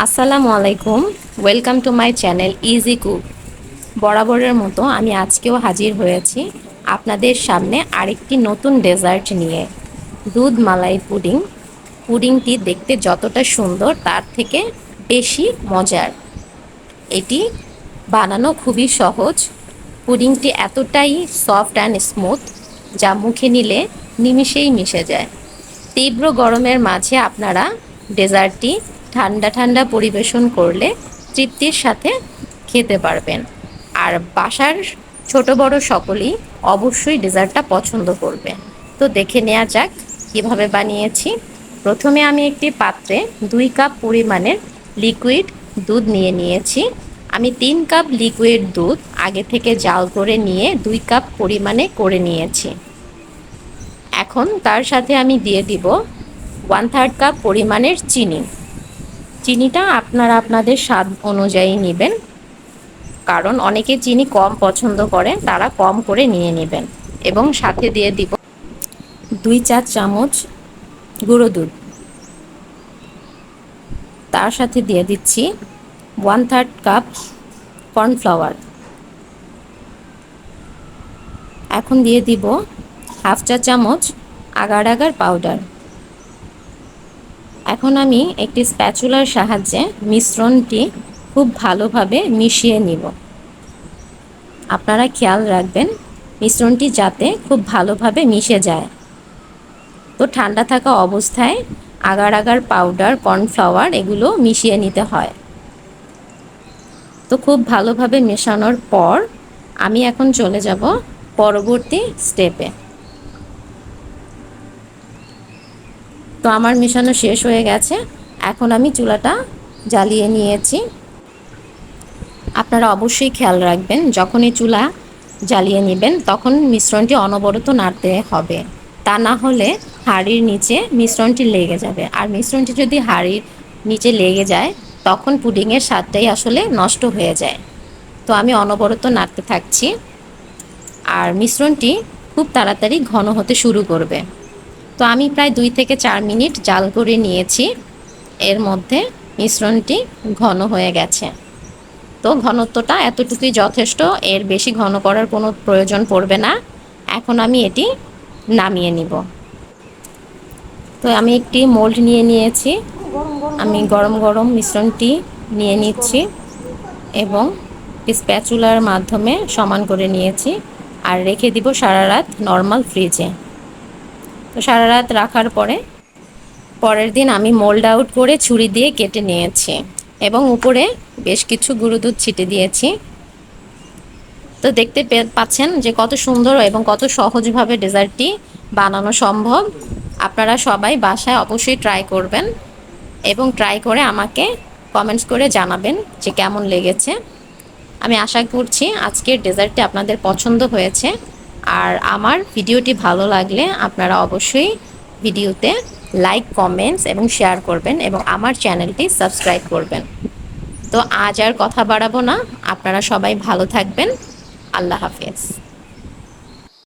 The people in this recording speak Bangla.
আসসালামু আলাইকুম। Welcome to my channel easy cook. বরাবরের মতো আমি আজকেও হাজির হয়েছি আপনাদের সামনে আরেকটি নতুন ডেজার্ট নিয়ে। দুধ মালাই পুডিং। পুডিংটি দেখতে যতটা সুন্দর তার থেকে বেশি মজার। এটি বানানো খুবই সহজ। পুডিংটি এতটাই সফট অ্যান্ড স্মুথ যা মুখে নিলে নিমিষেই মিশে যায়। তীব্র গরমের মাঝে আপনারা ডেজার্টটি ঠান্ডা ঠান্ডা পরিবেশন করলে তৃপ্তির সাথে খেতে পারবেন। আর বাসার ছোট বড় সকলেই অবশ্যই ডেজার্টটা পছন্দ করবে। তো দেখে নেওয়া যাক কীভাবে বানিয়েছি। প্রথমে আমি একটি পাত্রে 2 কাপ পরিমাণের লিকুইড দুধ নিয়েছি। আমি 3 কাপ লিকুইড দুধ আগে থেকে জাল করে নিয়ে 2 কাপ পরিমাণে করে নিয়েছি। এখন তার সাথে আমি দিয়ে দিব 1/3 কাপ পরিমাণের চিনি। চিনিটা আপনারা আপনাদের স্বাদ অনুযায়ী নেবেন, কারণ অনেকে চিনি কম পছন্দ করে, তারা কম করে নিয়ে নেবেন। এবং সাথে দিয়ে দিব 2 চা চামচ গুঁড়ো দুধ। তার সাথে দিয়ে দিচ্ছি 1/3 কাপ কর্নফ্লাওয়ার। এখন দিয়ে দিব 1/2 চা চামচ আগার আগার পাউডার। এখন আমি একটি স্প্যাচুলার সাহায্যে মিশ্রণটি খুব ভালোভাবে মিশিয়ে নিব। আপনারা খেয়াল রাখবেন মিশ্রণটি যাতে খুব ভালোভাবে মিশে যায়। তো ঠান্ডা থাকা অবস্থায় আগার আগার পাউডার, কর্নফ্লাওয়ার এগুলো মিশিয়ে নিতে হয়। তো খুব ভালোভাবে মেশানোর পর আমি এখন চলে যাব পরবর্তী স্টেপে। তো আমার মেশানো শেষ হয়ে গেছে। এখন আমি চুলাটা জ্বালিয়ে নিয়েছি। আপনারা অবশ্যই খেয়াল রাখবেন যখনই চুলা জ্বালিয়ে নেবেন তখন মিশ্রণটি অনবরত নাড়তে হবে, তা না হলে হাঁড়ির নিচে মিশ্রণটি লেগে যাবে। আর মিশ্রণটি যদি হাঁড়ির নিচে লেগে যায় তখন পুডিংয়ের স্বাদটাই আসলে নষ্ট হয়ে যায়। তো আমি অনবরত নাড়তে থাকছি। আর মিশ্রণটি খুব তাড়াতাড়ি ঘন হতে শুরু করবে। তো আমি প্রায় 2 থেকে 4 মিনিট জাল করে নিয়েছি। এর মধ্যে মিশ্রণটি ঘন হয়ে গেছে। তো ঘনত্বটা এতটুকুই যথেষ্ট, এর বেশি ঘন করার কোনো প্রয়োজন পড়বে না। এখন আমি এটি নামিয়ে নিব। তো আমি একটি মোল্ড নিয়ে নিয়েছি। আমি গরম গরম মিশ্রণটি নিয়ে নিচ্ছি এবং স্প্যাচুলার মাধ্যমে সমান করে নিয়েছি আর রেখে দিব সারা রাত নর্মাল ফ্রিজে। তো সারা রাত রাখার পরের দিন আমি মোল্ড আউট করে ছুরি দিয়ে কেটে নিয়েছি এবং উপরে বেশ কিছু গুঁড়ো দুধ ছিটে দিয়েছি। তো দেখতে পাচ্ছেন যে কত সুন্দর এবং কত সহজভাবে ডেজার্টটি বানানো সম্ভব। আপনারা সবাই বাসায় অবশ্যই ট্রাই করবেন এবং ট্রাই করে আমাকে কমেন্টস করে জানাবেন যে কেমন লেগেছে। আমি আশা করছি আজকের ডেজার্টটি আপনাদের পছন্দ হয়েছে। আর আমার ভিডিওটি ভালো লাগলে আপনারা অবশ্যই ভিডিওতে লাইক, কমেন্টস এবং শেয়ার করবেন এবং আমার চ্যানেলটি সাবস্ক্রাইব করবেন। তো আজ আর কথা বাড়াবো না, আপনারা সবাই ভালো থাকবেন। আল্লাহ হাফেজ।